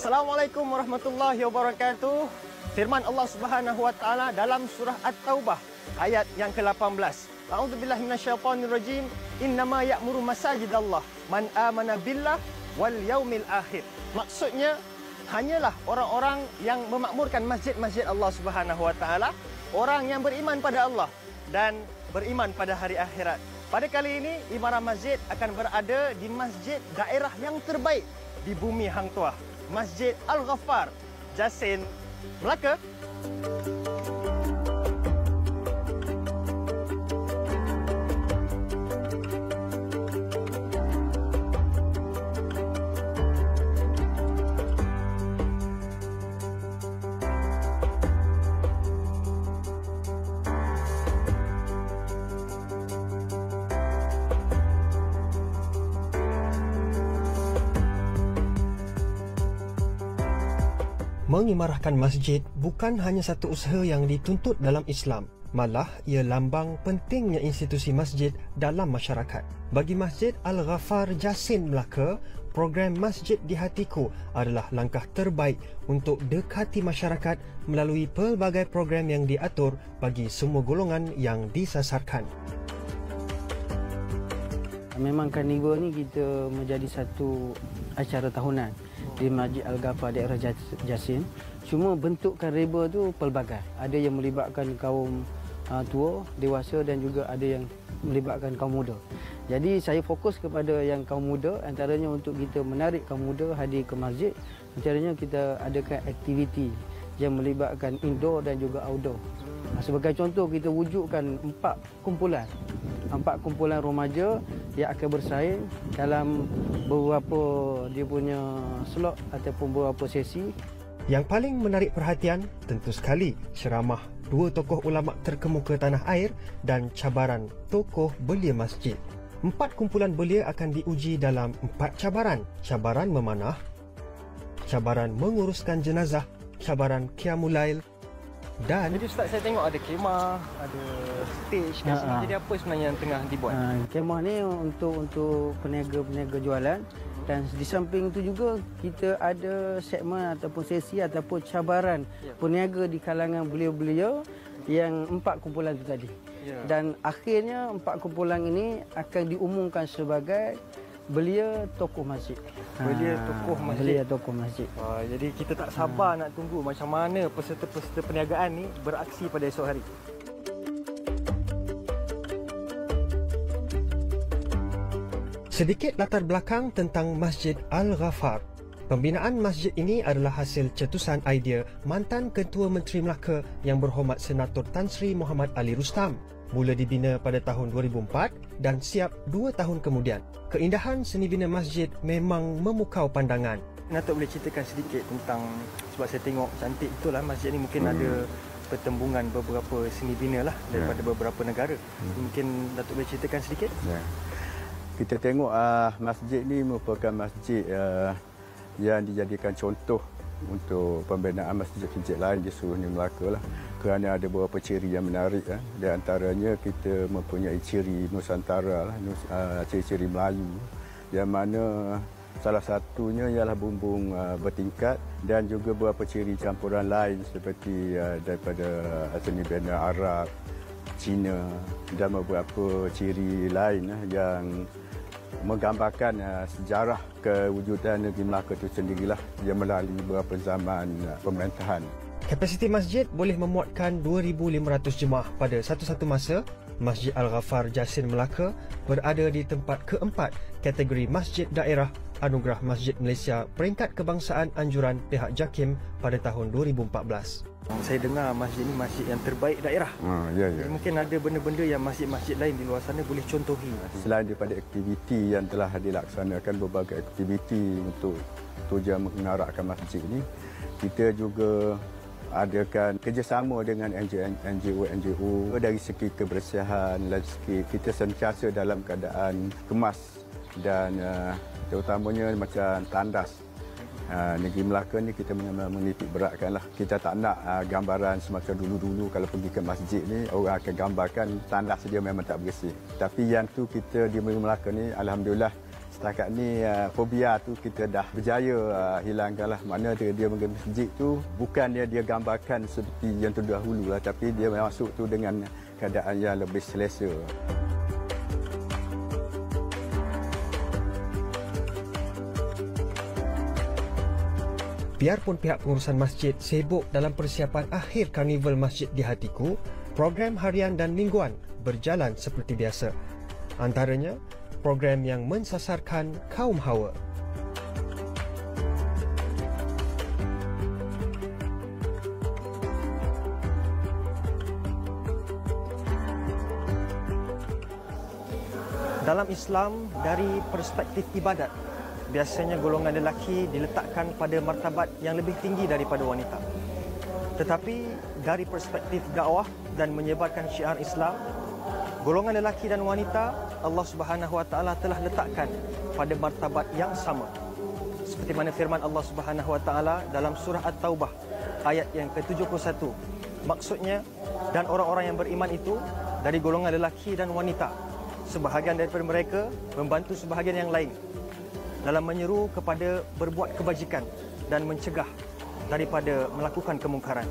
Assalamualaikum warahmatullahi wabarakatuh. Firman Allah Subhanahu wa taala dalam surah At-Taubah ayat yang ke-18. A'udzubillahi minasyaitonirrajim. Innama ya'muru masajidallah man amana billah wal yaumil akhir. Maksudnya hanyalah orang-orang yang memakmurkan masjid-masjid Allah Subhanahu wa taala, orang yang beriman pada Allah dan beriman pada hari akhirat. Pada kali ini imarah masjid akan berada di masjid daerah yang terbaik di bumi Hang Tuah, Masjid Al-Ghaffar, Jasin, Melaka. Mengimarahkan masjid bukan hanya satu usaha yang dituntut dalam Islam, malah ia lambang pentingnya institusi masjid dalam masyarakat. Bagi Masjid Al-Ghaffar Jasin Melaka, program Masjid di Hatiku adalah langkah terbaik untuk dekati masyarakat melalui pelbagai program yang diatur bagi semua golongan yang disasarkan. Memang Karnival ni kita menjadi satu acara tahunan di Masjid Al-Ghaffar daerah Jasin. Cuma bentuk Karnival tu pelbagai. Ada yang melibatkan kaum tua, dewasa dan juga ada yang melibatkan kaum muda. Jadi saya fokus kepada yang kaum muda, antaranya untuk kita menarik kaum muda hadir ke masjid. Antaranya kita adakan aktiviti yang melibatkan indoor dan juga outdoor. Sebagai contoh, kita wujudkan 4 kumpulan remaja yang akan bersaing dalam beberapa dia punya slot ataupun beberapa sesi. Yang paling menarik perhatian tentu sekali ceramah 2 tokoh ulama terkemuka tanah air dan cabaran tokoh belia masjid. 4 kumpulan belia akan diuji dalam 4 cabaran. Cabaran memanah, cabaran menguruskan jenazah, cabaran qiyamul lail. Dan jadi Ustaz, saya tengok ada kemah, ada stage kat sini. Jadi apa sebenarnya yang tengah dibuat? Kemah ni untuk peniaga-peniaga jualan, dan di samping itu juga kita ada segmen ataupun sesi ataupun cabaran peniaga di kalangan belia-belia yang 4 kumpulan itu tadi. Dan akhirnya 4 kumpulan ini akan diumumkan sebagai belia tokoh masjid. Belia tokoh masjid. Belia tokoh masjid. Jadi kita tak sabar nak tunggu macam mana peserta-peserta perniagaan ni beraksi pada esok hari. Sedikit latar belakang tentang Masjid Al-Ghaffar. Pembinaan masjid ini adalah hasil cetusan idea mantan Ketua Menteri Melaka yang berhormat Senator Tan Sri Muhammad Ali Rustam. Mula dibina pada tahun 2004 dan siap 2 tahun kemudian. Keindahan seni bina masjid memang memukau pandangan. Datuk boleh ceritakan sedikit tentang, sebab saya tengok cantik itulah masjid ni, mungkin ada pertembungan beberapa seni bina lah daripada beberapa negara. Mungkin Datuk boleh ceritakan sedikit? Kita tengok masjid ni merupakan masjid yang dijadikan contoh untuk pembinaan masjid-masjid lain di seluruh Melaka lah. Kerana ada beberapa ciri yang menarik. Di antaranya kita mempunyai ciri Nusantara lah, ciri-ciri Melayu, yang mana salah satunya ialah bumbung bertingkat dan juga beberapa ciri campuran lain seperti daripada seni bina Arab, Cina dan beberapa ciri lain yang menggambarkan sejarah kewujudan negeri Melaka itu sendirilah yang melalui beberapa zaman pemerintahan. Kapasiti masjid boleh memuatkan 2,500 jemaah pada satu-satu masa. Masjid Al-Ghaffar Jasin Melaka berada di tempat keempat kategori Masjid Daerah Anugerah Masjid Malaysia peringkat kebangsaan anjuran pihak JAKIM pada tahun 2014. Saya dengar masjid ini masjid yang terbaik daerah. Jadi mungkin ada benda-benda yang masjid-masjid lain di luar sana boleh contohi. Selain daripada aktiviti yang telah dilaksanakan, berbagai aktiviti untuk tujuan mengarakkan masjid ini, kita juga adakan kerjasama dengan NGO dari segi kebersihan, landscape. Kita sentiasa dalam keadaan kemas dan terutamanya macam tandas. Negeri Melaka ni kita memang menitik beratkanlah. Kita tak nak gambaran semacam dulu-dulu kalau pergi ke masjid ni orang akan gambarkan tandas dia memang tak bersih. Tapi yang tu kita di Negeri Melaka ni alhamdulillah Setakat ni fobia tu kita dah berjaya hilangkan lah. Makna dia pergi masjid tu bukan dia gambarkan seperti yang terdahulu lah, tapi dia masuk tu dengan keadaan yang lebih selesa. Biarpun pihak pengurusan masjid sibuk dalam persiapan akhir karnival Masjid di Hatiku, program harian dan mingguan berjalan seperti biasa. Antaranya, program yang mensasarkan kaum hawa. Dalam Islam, dari perspektif ibadat, biasanya golongan lelaki diletakkan pada martabat yang lebih tinggi daripada wanita. Tetapi dari perspektif dakwah dan menyebarkan syiar Islam, golongan lelaki dan wanita Allah Subhanahu Wa Taala telah letakkan pada martabat yang sama. Seperti mana firman Allah Subhanahu Wa Taala dalam surah At-Taubah ayat yang ke-71. Maksudnya, dan orang-orang yang beriman itu dari golongan lelaki dan wanita. Sebahagian daripada mereka membantu sebahagian yang lain dalam menyeru kepada berbuat kebajikan dan mencegah daripada melakukan kemungkaran.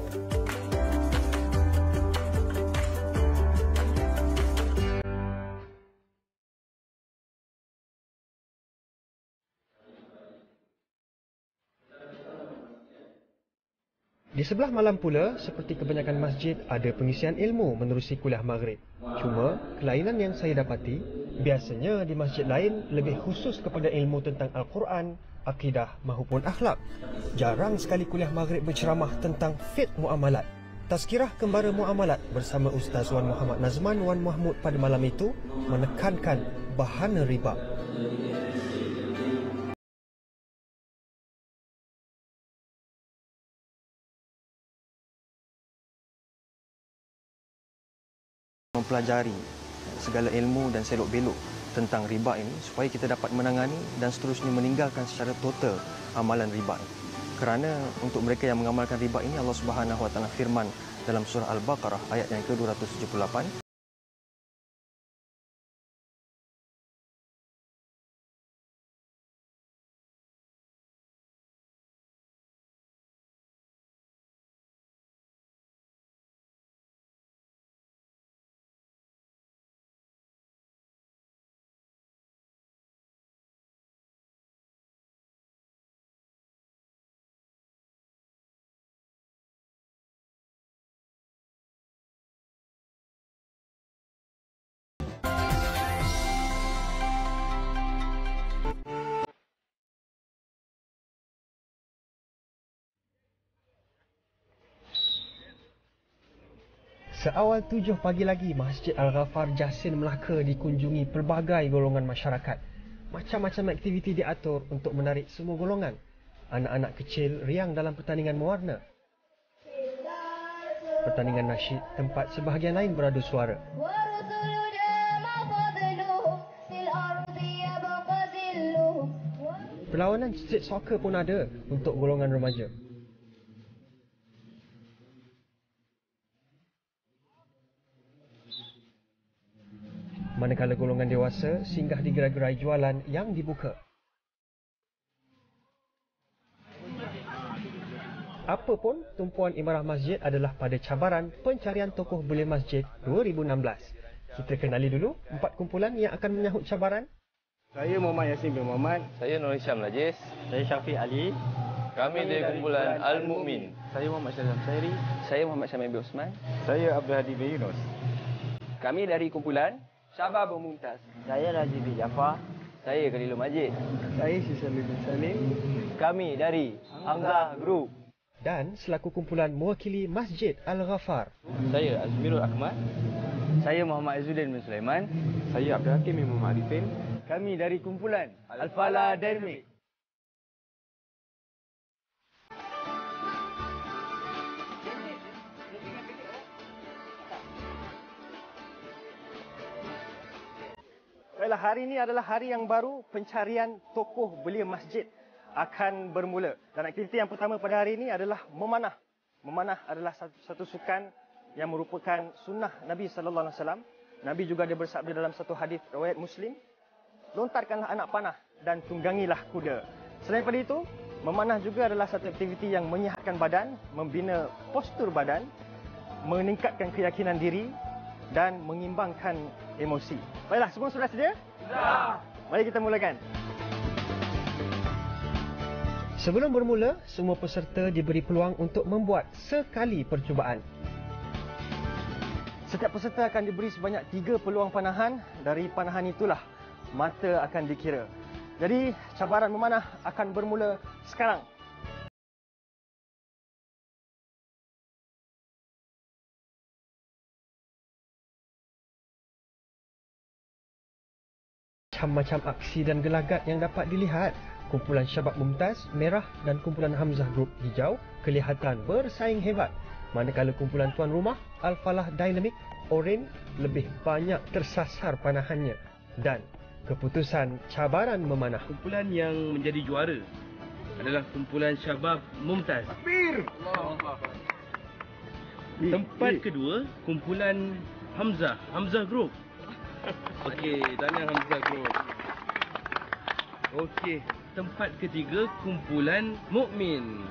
Di sebelah malam pula, seperti kebanyakan masjid, ada pengisian ilmu menerusi kuliah maghrib. Cuma, kelainan yang saya dapati, biasanya di masjid lain lebih khusus kepada ilmu tentang Al-Quran, akidah maupun akhlak. Jarang sekali kuliah maghrib berceramah tentang fiqh muamalat. Tazkirah Kembara Muamalat bersama Ustaz Wan Muhammad Nazman Wan Mahmud pada malam itu menekankan bahana riba. Mempelajari segala ilmu dan selok belok tentang riba ini supaya kita dapat menangani dan seterusnya meninggalkan secara total amalan riba ini. Kerana untuk mereka yang mengamalkan riba ini, Allah Subhanahu Wa Taala firman dalam surah Al-Baqarah ayat yang ke-278. Seawal 7 pagi lagi, Masjid Al-Ghafar Jasin Melaka dikunjungi pelbagai golongan masyarakat. Macam-macam aktiviti diatur untuk menarik semua golongan. Anak-anak kecil riang dalam pertandingan mewarna. Pertandingan nasyid, tempat sebahagian lain beradu suara. Perlawanan street soccer pun ada untuk golongan remaja. Manakala golongan dewasa singgah di gerai-gerai jualan yang dibuka. Apapun, tumpuan imarah masjid adalah pada cabaran pencarian tokoh belia masjid 2016. Kita kenali dulu 4 kumpulan yang akan menyahut cabaran. Saya Muhammad Yasin bin Muhammad. Saya Nur Hisham Najis. Saya Syafiq Ali. Kami dari kumpulan Al-Mu'min. Saya Muhammad Syazam Sairi. Saya Muhammad Syamil bin Osman. Saya Abdul Hadi bin Yunus. Kami dari kumpulan Syabab Mumtaz. Saya Razi bin Jafar. Saya Khalilul Majid. Saya Syamil bin Salim. Kami dari Hamzah Group. Dan selaku kumpulan mewakili Masjid Al-Ghafar. Saya Azmirul Ahmad. Saya Muhammad Izzuddin bin Sulaiman. Saya Abdul Hakim bin Muhammad Arifin. Kami dari kumpulan Al-Falah Dynamic. Baiklah, hari ini adalah hari yang baru pencarian tokoh belia masjid akan bermula. Dan aktiviti yang pertama pada hari ini adalah memanah. Memanah adalah satu sukan yang merupakan sunnah Nabi SAW. Nabi juga ada bersabda dalam satu hadis riwayat Muslim, lontarkanlah anak panah dan tunggangilah kuda. Selain daripada itu, memanah juga adalah satu aktiviti yang menyihatkan badan, membina postur badan, meningkatkan keyakinan diri dan mengimbangkan emosi. Baiklah, semua sudah sedia? Sudah. Mari kita mulakan. Sebelum bermula, semua peserta diberi peluang untuk membuat sekali percubaan. Setiap peserta akan diberi sebanyak 3 peluang panahan. Dari panahan itulah mata akan dikira. Jadi, cabaran memanah akan bermula sekarang. Macam-macam aksi dan gelagat yang dapat dilihat. Kumpulan Syabab Mumtaz, merah dan kumpulan Hamzah Group, hijau, kelihatan bersaing hebat. Manakala kumpulan tuan rumah, Al-Falah Dynamic, oren, lebih banyak tersasar panahannya. Dan keputusan cabaran memanah. Kumpulan yang menjadi juara adalah kumpulan Syabab Mumtaz. Tempat kedua, kumpulan Hamzah Group. Okey, tahniah Hamzah Group. Okey, tempat ketiga, kumpulan Mukmin.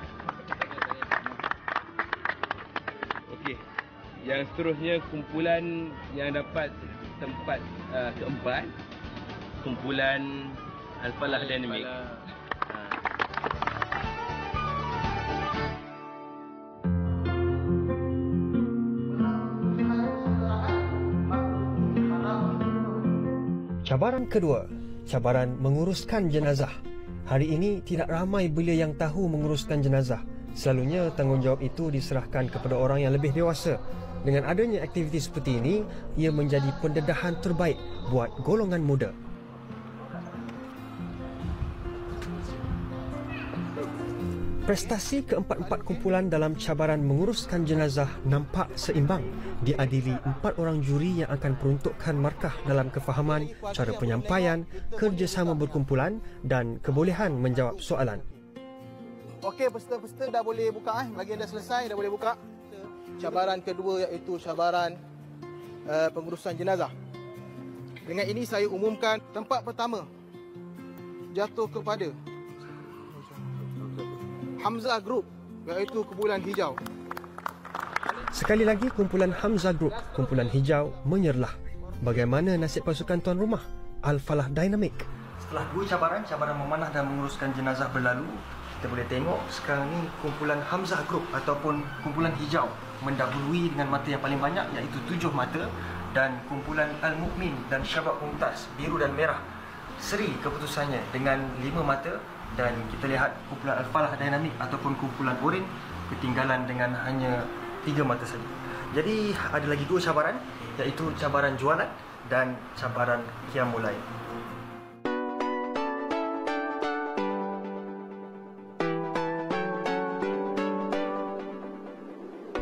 Okey, yang seterusnya kumpulan yang dapat tempat keempat, kumpulan Al-Falah Dynamic. Cabaran kedua, cabaran menguruskan jenazah. Hari ini tidak ramai belia yang tahu menguruskan jenazah. Selalunya tanggungjawab itu diserahkan kepada orang yang lebih dewasa. Dengan adanya aktiviti seperti ini, ia menjadi pendedahan terbaik buat golongan muda. Prestasi keempat-empat kumpulan dalam cabaran menguruskan jenazah nampak seimbang. Diadili 4 orang juri yang akan peruntukkan markah dalam kefahaman, cara penyampaian, kerjasama berkumpulan dan kebolehan menjawab soalan. Okey, peserta-peserta dah boleh buka. Bahagian dah selesai, dah boleh buka. Cabaran kedua iaitu cabaran pengurusan jenazah. Dengan ini saya umumkan tempat pertama jatuh kepada Hamzah Group, iaitu kumpulan hijau. Sekali lagi kumpulan Hamzah Group, kumpulan hijau menyerlah. Bagaimana nasib pasukan tuan rumah, Al-Falah Dynamic? Setelah 2 cabaran memanah dan menguruskan jenazah berlalu, kita boleh tengok sekarang ni kumpulan Hamzah Group ataupun kumpulan hijau mendahului dengan mata yang paling banyak, iaitu 7 mata, dan kumpulan Al-Mukmin dan Syabab Mumtaz, biru dan merah, seri keputusannya dengan 5 mata. Dan kita lihat kumpulan Al-Falah Dynamic ataupun kumpulan oren ketinggalan dengan hanya 3 mata saja. Jadi ada lagi 2 cabaran, iaitu cabaran jualan dan cabaran Qiyamul Lail.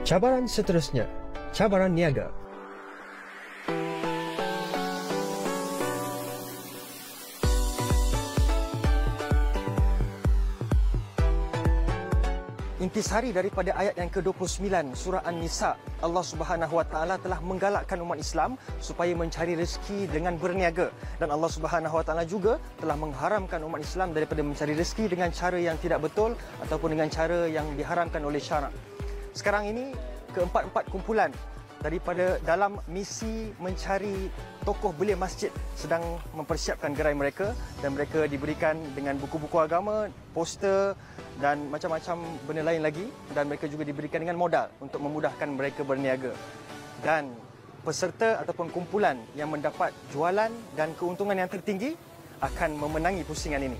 Cabaran seterusnya, cabaran niaga. Intisari daripada ayat yang ke-29 surah An-Nisa, Allah Subhanahu Wa Taala telah menggalakkan umat Islam supaya mencari rezeki dengan berniaga, dan Allah Subhanahu Wa Taala juga telah mengharamkan umat Islam daripada mencari rezeki dengan cara yang tidak betul ataupun dengan cara yang diharamkan oleh syarak. Sekarang ini keempat-empat kumpulan daripada dalam misi mencari tokoh belia masjid sedang mempersiapkan gerai mereka, dan mereka diberikan dengan buku-buku agama, poster dan macam-macam benda lain lagi, dan mereka juga diberikan dengan modal untuk memudahkan mereka berniaga. Dan peserta ataupun kumpulan yang mendapat jualan dan keuntungan yang tertinggi akan memenangi pusingan ini.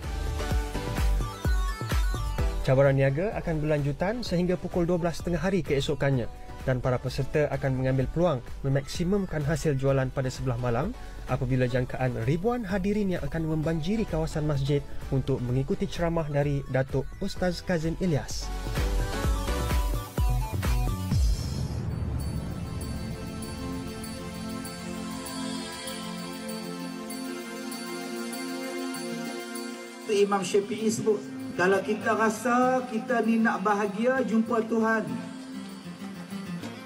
Cabaran niaga akan berlanjutan sehingga pukul 12 tengah hari keesokannya, dan para peserta akan mengambil peluang memaksimumkan hasil jualan pada sebelah malam apabila jangkaan ribuan hadirin yang akan membanjiri kawasan masjid untuk mengikuti ceramah dari Datuk Ustaz Kazim Ilyas. Imam Syafi'i sebut, kalau kita rasa kita ni nak bahagia jumpa Tuhan,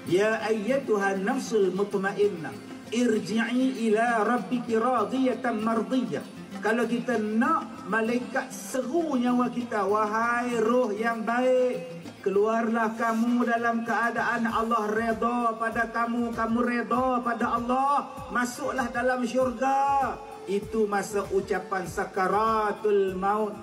ya ayyatuhan nafsul mutmainnah irji'i ila rabbiki radiyatan mardiyah. Kalau kita nak malaikat seru nyawa kita, wahai roh yang baik, keluarlah kamu dalam keadaan Allah redha pada kamu, kamu redha pada Allah, masuklah dalam syurga. Itu masa ucapan sakaratul maut.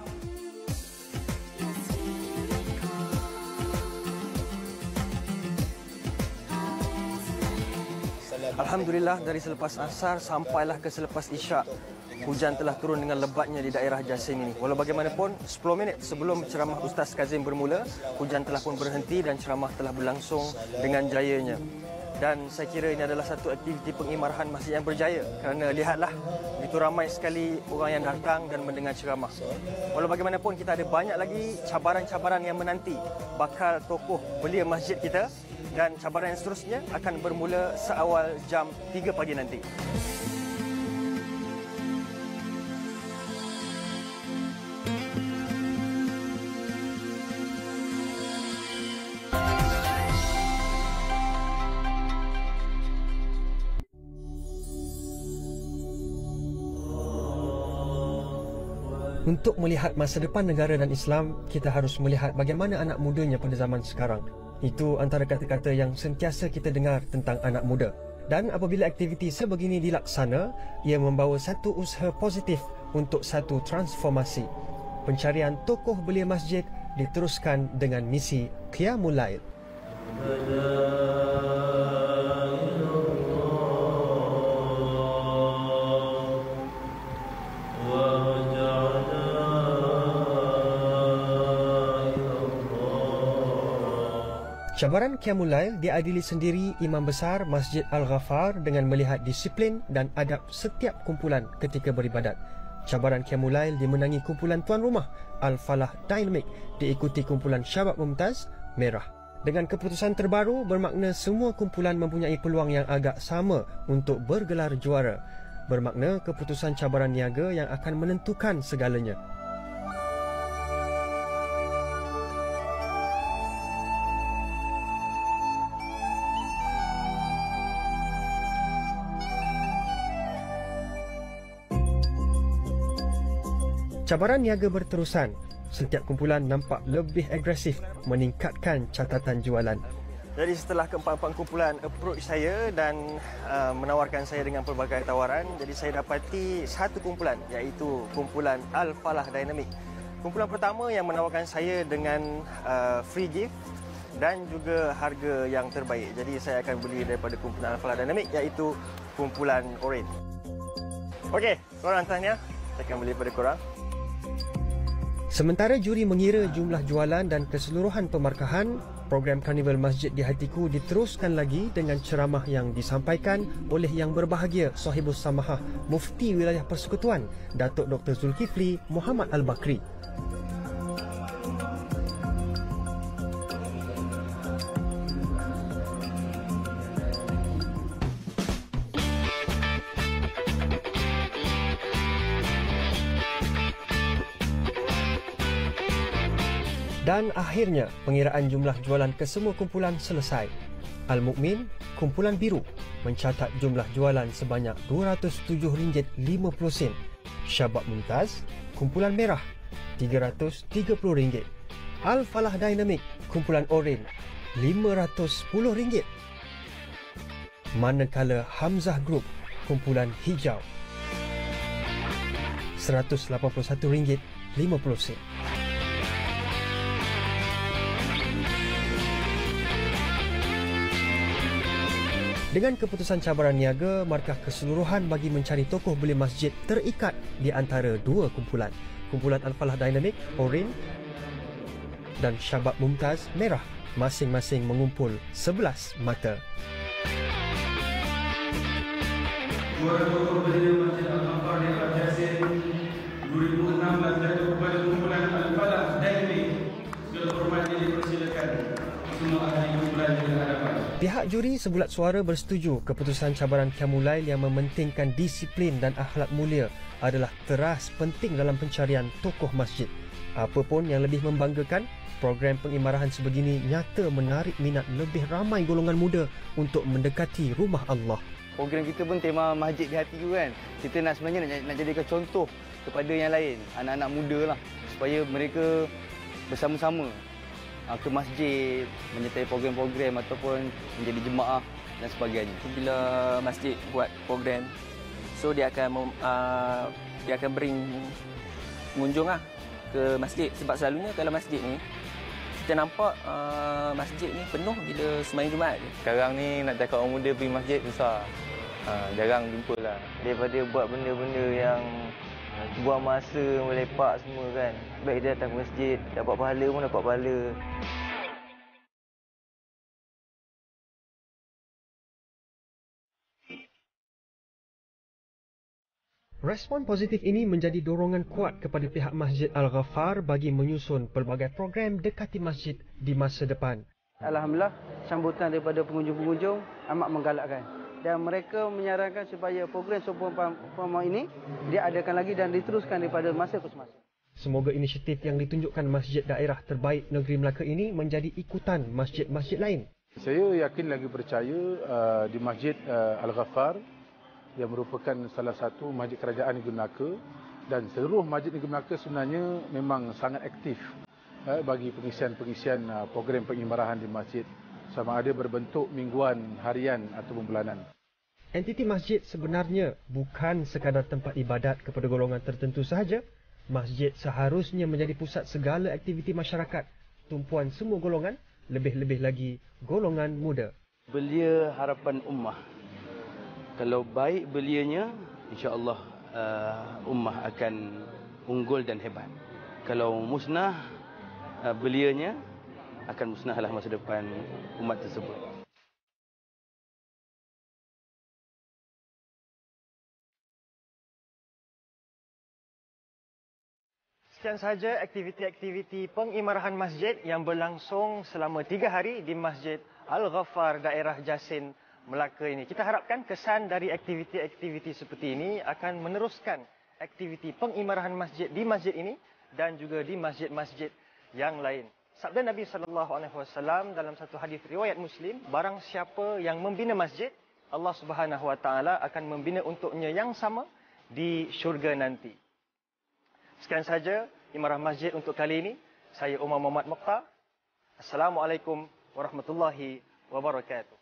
Alhamdulillah, dari selepas asar sampailah ke selepas isyak, hujan telah turun dengan lebatnya di daerah Jasin ini. Walau bagaimanapun, 10 minit sebelum ceramah Ustaz Kazim bermula, hujan telah pun berhenti dan ceramah telah berlangsung dengan jayanya. Dan saya kira ini adalah satu aktiviti pengimarahan masjid yang berjaya, kerana lihatlah begitu ramai sekali orang yang datang dan mendengar ceramah. Walau bagaimanapun, kita ada banyak lagi cabaran-cabaran yang menanti bakal tokoh belia masjid kita, dan cabaran yang seterusnya akan bermula seawal jam 3 pagi nanti. Untuk melihat masa depan negara dan Islam, kita harus melihat bagaimana anak mudanya pada zaman sekarang. Itu antara kata-kata yang sentiasa kita dengar tentang anak muda. Dan apabila aktiviti sebegini dilaksana, ia membawa satu usaha positif untuk satu transformasi. Pencarian tokoh belia masjid diteruskan dengan misi Qiyamul Lail. Cabaran Qiyamul Lail diadili sendiri Imam Besar Masjid Al-Ghafar dengan melihat disiplin dan adab setiap kumpulan ketika beribadat. Cabaran Qiyamul Lail dimenangi kumpulan tuan rumah Al-Falah Dynamic, diikuti kumpulan Syabab Mumtaz Merah. Dengan keputusan terbaru bermakna semua kumpulan mempunyai peluang yang agak sama untuk bergelar juara. Bermakna keputusan cabaran niaga yang akan menentukan segalanya. Cabaran niaga berterusan. Setiap kumpulan nampak lebih agresif meningkatkan catatan jualan. Jadi setelah keempat-empat kumpulan approach saya dan menawarkan saya dengan pelbagai tawaran, jadi saya dapati satu kumpulan, iaitu kumpulan Al-Falah Dynamic. Kumpulan pertama yang menawarkan saya dengan free gift dan juga harga yang terbaik. Jadi saya akan beli daripada kumpulan Al-Falah Dynamic, iaitu kumpulan Orange. Okey, korang tanya, saya akan beli daripada korang. Sementara juri mengira jumlah jualan dan keseluruhan pemarkahan, program Karnival Masjid di Hatiku diteruskan lagi dengan ceramah yang disampaikan oleh yang berbahagia Sahibus Samahah Mufti Wilayah Persekutuan, Datuk Dr. Zulkifli Muhammad Al-Bakri. Dan akhirnya, pengiraan jumlah jualan ke semua kumpulan selesai. Al-Mukmin, kumpulan biru, mencatat jumlah jualan sebanyak RM207.50. Syabab Mumtaz, kumpulan merah, RM330. Al-Falah Dynamic, kumpulan oren, RM510. Manakala Hamzah Group, kumpulan hijau, RM181.50. Dengan keputusan cabaran niaga, markah keseluruhan bagi mencari tokoh belia masjid terikat di antara dua kumpulan. Kumpulan Al-Falah Dynamic, oren, dan Syabab Mumtaz, merah, masing-masing mengumpul 11 mata. Juara tokoh belia Masjid Al-Ghafar di Jasin 2016 jatuh kepada kumpulan Al-Falah Dynamic. Segala hormat yang dipersilakan semua ahli kumpulan di hadapan. Pihak juri sebulat suara bersetuju keputusan cabaran Qiyamul Lail yang mementingkan disiplin dan akhlak mulia adalah teras penting dalam pencarian tokoh masjid. Apapun yang lebih membanggakan, program pengimarahan sebegini nyata menarik minat lebih ramai golongan muda untuk mendekati rumah Allah. Program kita pun tema masjid di hati kan. Kita nak sebenarnya nak jadikan contoh kepada yang lain, anak-anak muda lah, supaya mereka bersama-sama ke masjid, menyertai program-program ataupun menjadi jemaah dan sebagainya. Bila masjid buat program, so dia akan bring pengunjung ke masjid. Sebab selalunya kalau masjid ni, kita nampak masjid ni penuh bila sembahyang Jumaat je. Sekarang ni nak cakap orang muda pergi masjid susah. Jarang jumpa lah. Daripada buat benda-benda yang buang masa, melepak semua kan. Baik dia datang ke masjid, dapat pahala pun dapat pahala. Respon positif ini menjadi dorongan kuat kepada pihak Masjid Al-Ghaffar bagi menyusun pelbagai program dekati masjid di masa depan. Alhamdulillah, sambutan daripada pengunjung-pengunjung amat menggalakkan. Dan mereka menyarankan supaya program seumpama ini diadakan lagi dan diteruskan daripada masa ke semasa. Semoga inisiatif yang ditunjukkan Masjid Daerah Terbaik Negeri Melaka ini menjadi ikutan masjid-masjid lain. Saya yakin lagi percaya di Masjid Al-Ghaffar yang merupakan salah satu masjid kerajaan Negeri Melaka, dan seluruh masjid Negeri Melaka sebenarnya memang sangat aktif bagi pengisian program pengimarahan di masjid, sama ada berbentuk mingguan, harian ataupun bulanan. Entiti masjid sebenarnya bukan sekadar tempat ibadat kepada golongan tertentu sahaja. Masjid seharusnya menjadi pusat segala aktiviti masyarakat, tumpuan semua golongan, lebih-lebih lagi golongan muda. Belia harapan ummah. Kalau baik belianya, insya-Allah ummah akan unggul dan hebat. Kalau musnah belianya, akan musnahlah masa depan umat tersebut. Sekian sahaja aktiviti-aktiviti pengimarahan masjid yang berlangsung selama 3 hari di Masjid Al-Ghaffar daerah Jasin, Melaka ini. Kita harapkan kesan dari aktiviti-aktiviti seperti ini akan meneruskan aktiviti pengimarahan masjid di masjid ini dan juga di masjid-masjid yang lain. Sabda Nabi SAW dalam satu hadis riwayat Muslim, barang siapa yang membina masjid, Allah Subhanahu Wa Taala akan membina untuknya yang sama di syurga nanti. Sekian saja imarah masjid untuk kali ini. Saya Umar Muhammad Mokhtar. Assalamualaikum warahmatullahi wabarakatuh.